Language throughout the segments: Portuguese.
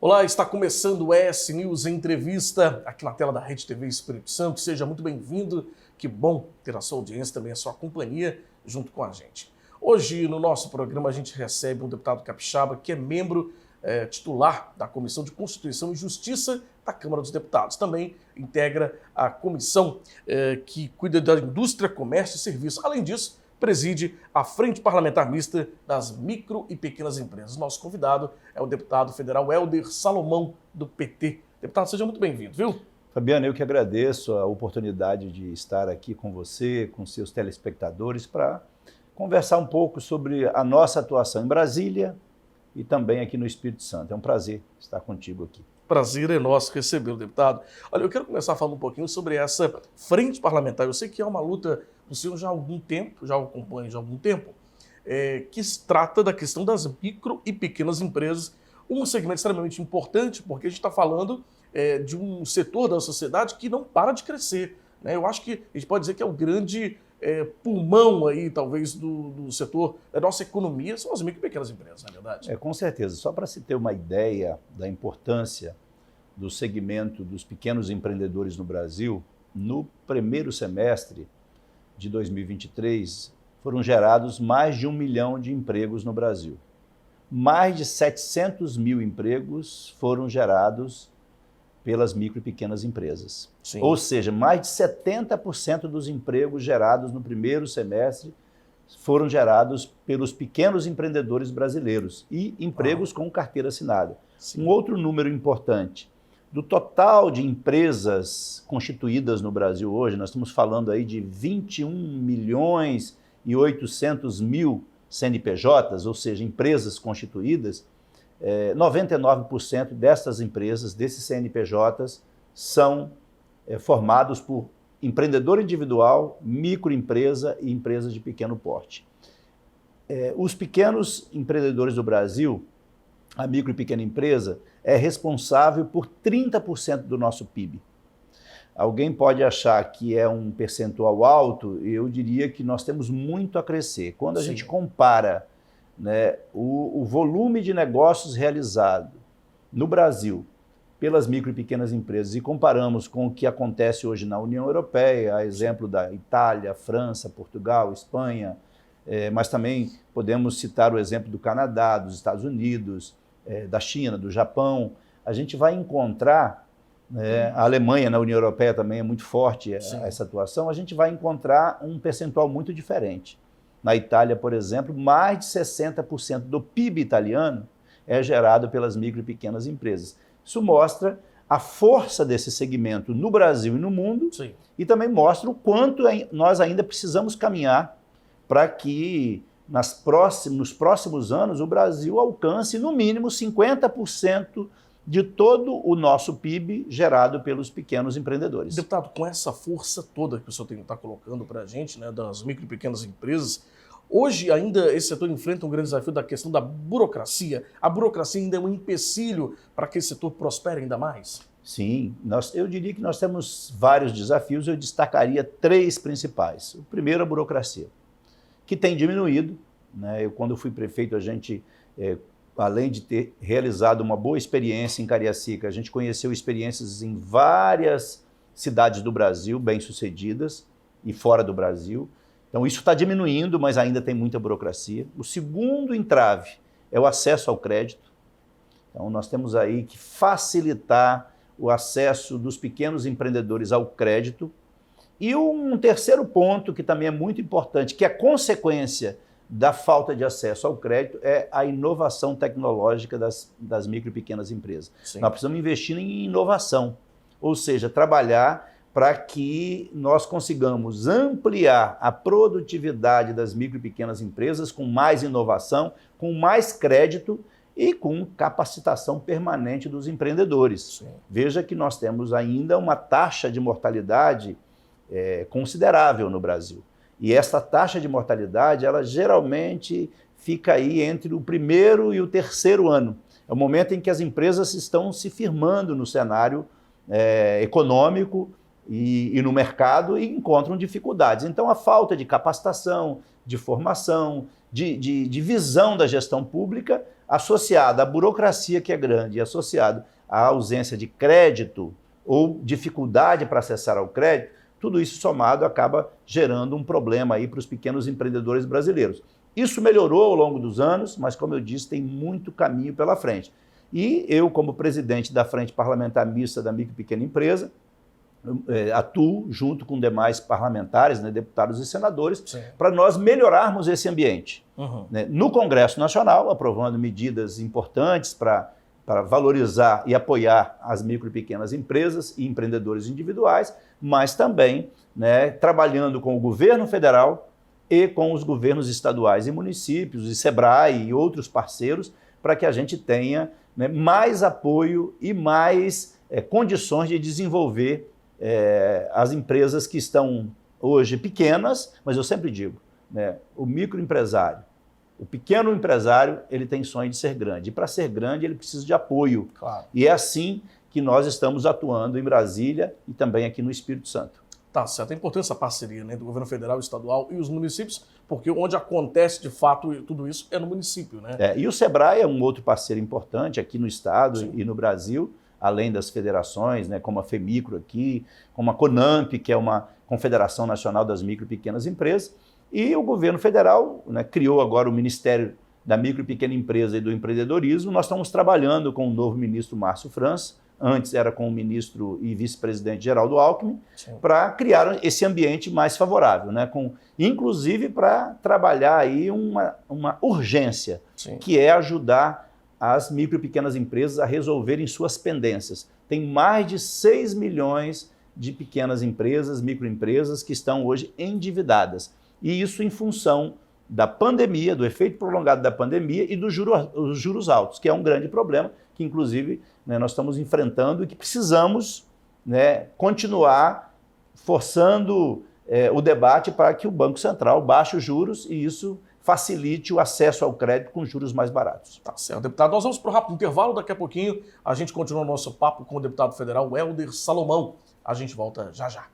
Olá, está começando o ES News Entrevista aqui na tela da Rede TV Espírito Santo. Seja muito bem-vindo. Que bom ter a sua audiência, também a sua companhia junto com a gente. Hoje, no nosso programa, a gente recebe um deputado capixaba que é membro titular da Comissão de Constituição e Justiça da Câmara dos Deputados. Também integra a comissão que cuida da indústria, comércio e serviços. Além disso, preside a Frente Parlamentar Mista das Micro e Pequenas Empresas. Nosso convidado é o deputado federal Helder Salomão, do PT. Deputado, seja muito bem-vindo, viu? Fabiano, eu que agradeço a oportunidade de estar aqui com você, com seus telespectadores, para conversar um pouco sobre a nossa atuação em Brasília e também aqui no Espírito Santo. É um prazer estar contigo aqui. Prazer é nosso recebê-lo, deputado. Olha, eu quero começar falando um pouquinho sobre essa frente parlamentar. Eu sei que é uma luta do senhor já há algum tempo, já o acompanho já há algum tempo, que se trata da questão das micro e pequenas empresas, um segmento extremamente importante, porque a gente está falando de um setor da sociedade que não para de crescer, né? Eu acho que a gente pode dizer que é o grande pulmão aí, talvez, do setor da nossa economia, são as micro e pequenas empresas, na verdade. Com certeza. Só para se ter uma ideia da importância do segmento dos pequenos empreendedores no Brasil, no primeiro semestre de 2023, foram gerados mais de 1 milhão de empregos no Brasil. Mais de 700 mil empregos foram gerados pelas micro e pequenas empresas. Sim. Ou seja, mais de 70% dos empregos gerados no primeiro semestre foram gerados pelos pequenos empreendedores brasileiros e empregos com carteira assinada. Sim. Um outro número importante, do total de empresas constituídas no Brasil hoje, nós estamos falando aí de 21 milhões e 800 mil CNPJs, ou seja, empresas constituídas, 99% dessas empresas, desses CNPJs, são formados por empreendedor individual, microempresa e empresas de pequeno porte. Os pequenos empreendedores do Brasil, a micro e pequena empresa, é responsável por 30% do nosso PIB. Alguém pode achar que é um percentual alto, eu diria que nós temos muito a crescer. Quando a gente compara, né, o volume de negócios realizado no Brasil pelas micro e pequenas empresas e comparamos com o que acontece hoje na União Europeia, a exemplo da Itália, França, Portugal, Espanha, mas também podemos citar o exemplo do Canadá, dos Estados Unidos, da China, do Japão, a gente vai encontrar, a Alemanha na União Europeia também é muito forte essa atuação, a gente vai encontrar um percentual muito diferente. Na Itália, por exemplo, mais de 60% do PIB italiano é gerado pelas micro e pequenas empresas. Isso mostra a força desse segmento no Brasil e no mundo. Sim. E também mostra o quanto nós ainda precisamos caminhar para que nos próximos anos o Brasil alcance no mínimo 50% de todo o nosso PIB gerado pelos pequenos empreendedores. Deputado, com essa força toda que o senhor está colocando para a gente, né, das micro e pequenas empresas, hoje ainda esse setor enfrenta um grande desafio da questão da burocracia. A burocracia ainda é um empecilho para que esse setor prospere ainda mais? Sim, eu diria que nós temos vários desafios, eu destacaria 3 principais. O primeiro, a burocracia, que tem diminuído, né? Quando eu fui prefeito, a gente, além de ter realizado uma boa experiência em Cariacica, a gente conheceu experiências em várias cidades do Brasil, bem-sucedidas, e fora do Brasil. Então, isso está diminuindo, mas ainda tem muita burocracia. O segundo entrave é o acesso ao crédito. Então, nós temos aí que facilitar o acesso dos pequenos empreendedores ao crédito. E um terceiro ponto, que também é muito importante, que é consequência da falta de acesso ao crédito, é a inovação tecnológica das micro e pequenas empresas. Sim. Nós precisamos investir em inovação, ou seja, trabalhar para que nós consigamos ampliar a produtividade das micro e pequenas empresas com mais inovação, com mais crédito e com capacitação permanente dos empreendedores. Sim. Veja que nós temos ainda uma taxa de mortalidade considerável no Brasil. E essa taxa de mortalidade, ela geralmente fica aí entre o primeiro e o terceiro ano. É o momento em que as empresas estão se firmando no cenário econômico e no mercado e encontram dificuldades. Então, a falta de capacitação, de formação, de visão da gestão pública, associada à burocracia que é grande e associado à ausência de crédito ou dificuldade para acessar ao crédito, tudo isso somado acaba gerando um problema aí para os pequenos empreendedores brasileiros. Isso melhorou ao longo dos anos, mas, como eu disse, tem muito caminho pela frente. E eu, como presidente da Frente Parlamentar Mista da Micro e Pequena Empresa, atuo junto com demais parlamentares, né, deputados e senadores, para nós melhorarmos esse ambiente. Né? No Congresso Nacional, aprovando medidas importantes para valorizar e apoiar as micro e pequenas empresas e empreendedores individuais, mas também, né, trabalhando com o governo federal e com os governos estaduais e municípios, e SEBRAE e outros parceiros, para que a gente tenha, né, mais apoio e mais condições de desenvolver as empresas que estão hoje pequenas, mas eu sempre digo, né, o microempresário, o pequeno empresário, ele tem sonho de ser grande. E para ser grande, ele precisa de apoio. Claro. E é assim que nós estamos atuando em Brasília e também aqui no Espírito Santo. Tá certo. É importante essa parceria, né, do governo federal, estadual e os municípios, porque onde acontece de fato tudo isso é no município, né? E o SEBRAE é um outro parceiro importante aqui no estado. Sim. E no Brasil, além das federações, né, como a FEMICRO aqui, como a CONAMP, que é uma Confederação Nacional das Micro e Pequenas Empresas. E o governo federal, né, criou agora o Ministério da Micro e Pequena Empresa e do Empreendedorismo. Nós estamos trabalhando com o novo ministro Márcio França, antes era com o ministro e vice-presidente Geraldo Alckmin, para criar esse ambiente mais favorável, né, inclusive para trabalhar aí uma urgência, Sim. que é ajudar as micro e pequenas empresas a resolverem suas pendências. Tem mais de 6 milhões de pequenas empresas, microempresas, que estão hoje endividadas. E isso em função da pandemia, do efeito prolongado da pandemia e dos juros altos, que é um grande problema que, inclusive, né, nós estamos enfrentando e que precisamos, né, continuar forçando o debate para que o Banco Central baixe os juros e isso facilite o acesso ao crédito com juros mais baratos. Tá certo, deputado. Nós vamos para o rápido intervalo, daqui a pouquinho a gente continua o nosso papo com o deputado federal Helder Salomão. A gente volta já já.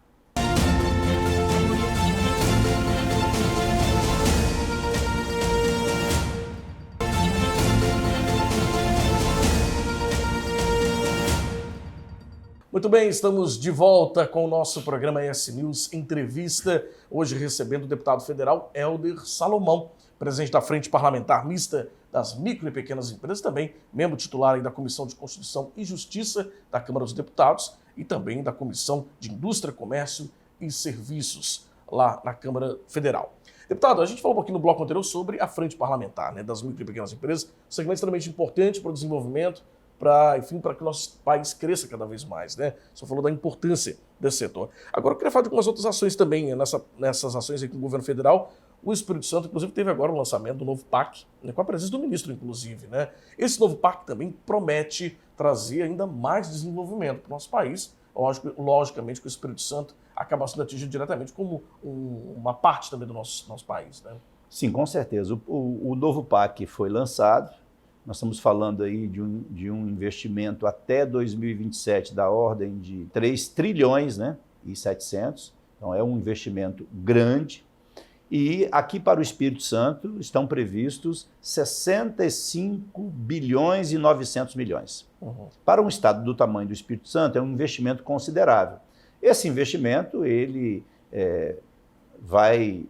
Muito bem, estamos de volta com o nosso programa ES News Entrevista, hoje recebendo o deputado federal Helder Salomão, presidente da Frente Parlamentar Mista das Micro e Pequenas Empresas, também membro titular da Comissão de Constituição e Justiça da Câmara dos Deputados e também da Comissão de Indústria, Comércio e Serviços lá na Câmara Federal. Deputado, a gente falou um pouquinho no bloco anterior sobre a Frente Parlamentar, né, das Micro e Pequenas Empresas, um segmento extremamente importante para o desenvolvimento, para que o nosso país cresça cada vez mais, né? Você falou da importância desse setor. Agora eu queria falar de algumas outras ações também, nessas ações aí com o governo federal. O Espírito Santo, inclusive, teve agora o lançamento do novo PAC, né, com a presença do ministro, inclusive, né? Esse novo PAC também promete trazer ainda mais desenvolvimento para o nosso país. Logicamente que o Espírito Santo acaba sendo atingido diretamente como uma parte também do nosso país, né? Sim, com certeza. O novo PAC foi lançado. Nós estamos falando aí de um investimento até 2027 da ordem de 3 trilhões, né, e 700. Então é um investimento grande. E aqui para o Espírito Santo estão previstos 65 bilhões e 900 milhões. Uhum. Para um estado do tamanho do Espírito Santo é um investimento considerável. Esse investimento ele vai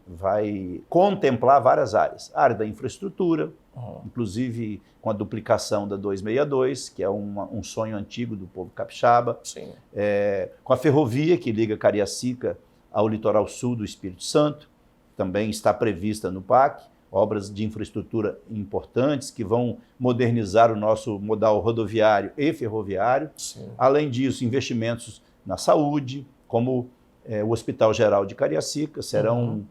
contemplar várias áreas. A área da infraestrutura, inclusive com a duplicação da 262, que é um sonho antigo do povo capixaba. Sim. Com a ferrovia que liga Cariacica ao litoral sul do Espírito Santo, também está prevista no PAC, obras de infraestrutura importantes que vão modernizar o nosso modal rodoviário e ferroviário. Sim. Além disso, investimentos na saúde, como o Hospital Geral de Cariacica, serão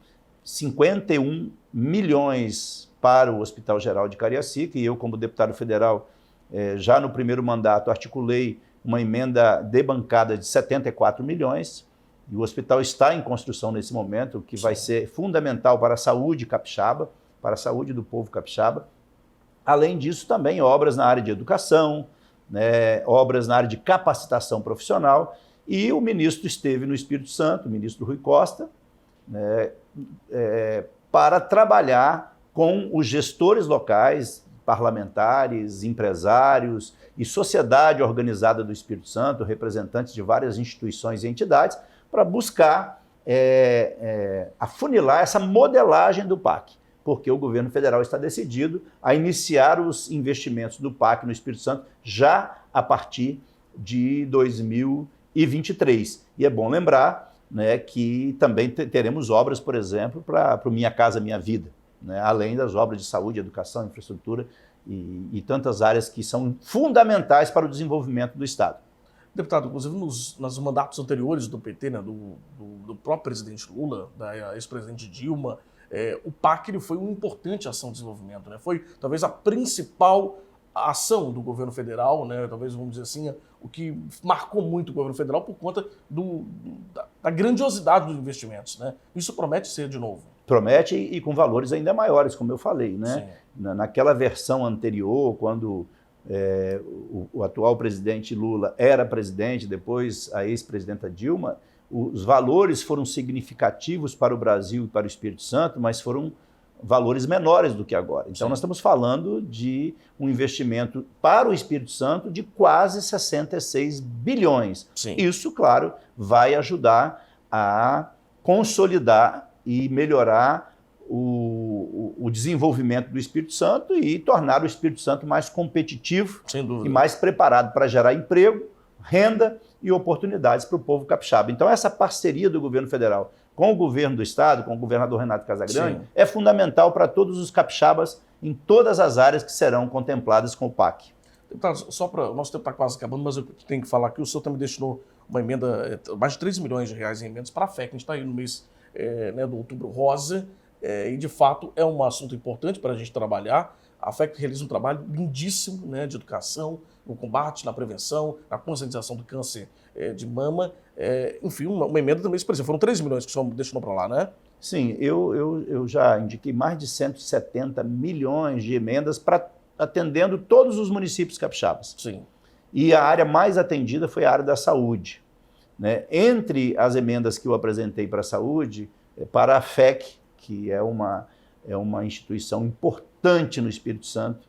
51 milhões para o Hospital Geral de Cariacica, e eu, como deputado federal, já no primeiro mandato, articulei uma emenda de bancada de 74 milhões, e o hospital está em construção nesse momento, o que vai ser fundamental para a saúde capixaba, para a saúde do povo capixaba. Além disso, também obras na área de educação, né, obras na área de capacitação profissional, e o ministro esteve no Espírito Santo, o ministro Rui Costa, né, para trabalhar com os gestores locais, parlamentares, empresários e sociedade organizada do Espírito Santo, representantes de várias instituições e entidades, para buscar afunilar essa modelagem do PAC, porque o governo federal está decidido a iniciar os investimentos do PAC no Espírito Santo já a partir de 2023. E é bom lembrar, né, que também teremos obras, por exemplo, para o Minha Casa Minha Vida, né, além das obras de saúde, educação, infraestrutura e tantas áreas que são fundamentais para o desenvolvimento do Estado. Deputado, inclusive nos mandatos anteriores do PT, né, do próprio presidente Lula, da ex-presidente Dilma, o PAC ele foi uma importante ação de desenvolvimento, né? Foi talvez a principal ação do governo federal, né? Talvez, vamos dizer assim, o que marcou muito o governo federal por conta da grandiosidade dos investimentos, né? Isso promete ser de novo. Promete e com valores ainda maiores, como eu falei, né? Naquela versão anterior, quando o atual presidente Lula era presidente, depois a ex-presidenta Dilma, os valores foram significativos para o Brasil e para o Espírito Santo, mas foram valores menores do que agora. Então, nós estamos falando de um investimento para o Espírito Santo de quase 66 bilhões. Sim. Isso, claro, vai ajudar a consolidar e melhorar o desenvolvimento do Espírito Santo e tornar o Espírito Santo mais competitivo e mais preparado para gerar emprego, renda e oportunidades para o povo capixaba. Então, essa parceria do governo federal com o governo do Estado, com o governador Renato Casagrande, é fundamental para todos os capixabas em todas as áreas que serão contempladas com o PAC. Deputado, só para o nosso tempo está quase acabando, mas eu tenho que falar que o senhor também destinou uma emenda, mais de 13 milhões de reais em emendas para a FEC. A gente está aí no mês do Outubro Rosa, e de fato é um assunto importante para a gente trabalhar. A FEC realiza um trabalho lindíssimo, né, de educação, no combate, na prevenção, na conscientização do câncer de mama. Enfim, uma emenda também expressiva. Foram 13 milhões que o senhor destinou para lá, né? Sim, eu já indiquei mais de 170 milhões de emendas atendendo todos os municípios capixabas. Sim. E a área mais atendida foi a área da saúde, né? Entre as emendas que eu apresentei para a saúde, para a FEC, que é uma instituição importante no Espírito Santo,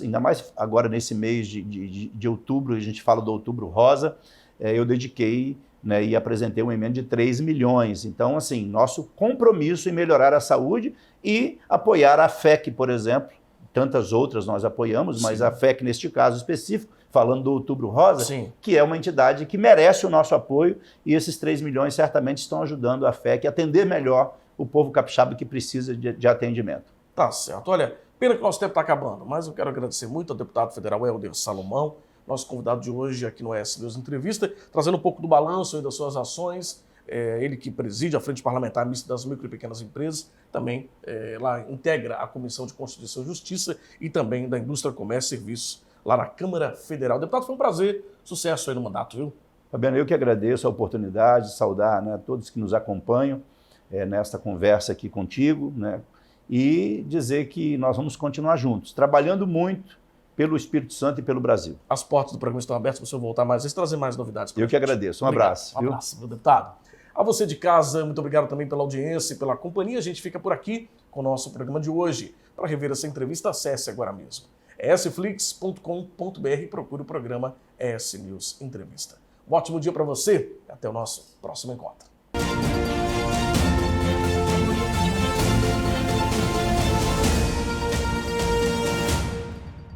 ainda mais agora nesse mês de outubro, a gente fala do Outubro Rosa, eu dediquei, né, e apresentei uma emenda de 3 milhões. Então, assim, nosso compromisso em melhorar a saúde e apoiar a FEC, por exemplo, tantas outras nós apoiamos, mas a FEC, neste caso específico, falando do Outubro Rosa, que é uma entidade que merece o nosso apoio, e esses 3 milhões certamente estão ajudando a FEC a atender melhor o povo capixaba que precisa de atendimento. Tá certo. Olha, pena que o nosso tempo está acabando, mas eu quero agradecer muito ao deputado federal Helder Salomão, nosso convidado de hoje aqui no ES News Entrevista, trazendo um pouco do balanço das suas ações. Ele que preside a Frente Parlamentar Mista das Micro e Pequenas Empresas, também lá integra a Comissão de Constituição e Justiça e também da Indústria, Comércio e Serviços lá na Câmara Federal. Deputado, foi um prazer, sucesso aí no mandato, viu? Fabiano, eu que agradeço a oportunidade de saudar, né, todos que nos acompanham nesta conversa aqui contigo, né, e dizer que nós vamos continuar juntos, trabalhando muito pelo Espírito Santo e pelo Brasil. As portas do programa estão abertas para o senhor voltar mais vezes e trazer mais novidades. Eu que agradeço. Um abraço. Um abraço, meu deputado. A você de casa, muito obrigado também pela audiência e pela companhia. A gente fica por aqui com o nosso programa de hoje. Para rever essa entrevista, acesse agora mesmo esflix.com.br e procure o programa ES News Entrevista. Um ótimo dia para você e até o nosso próximo encontro.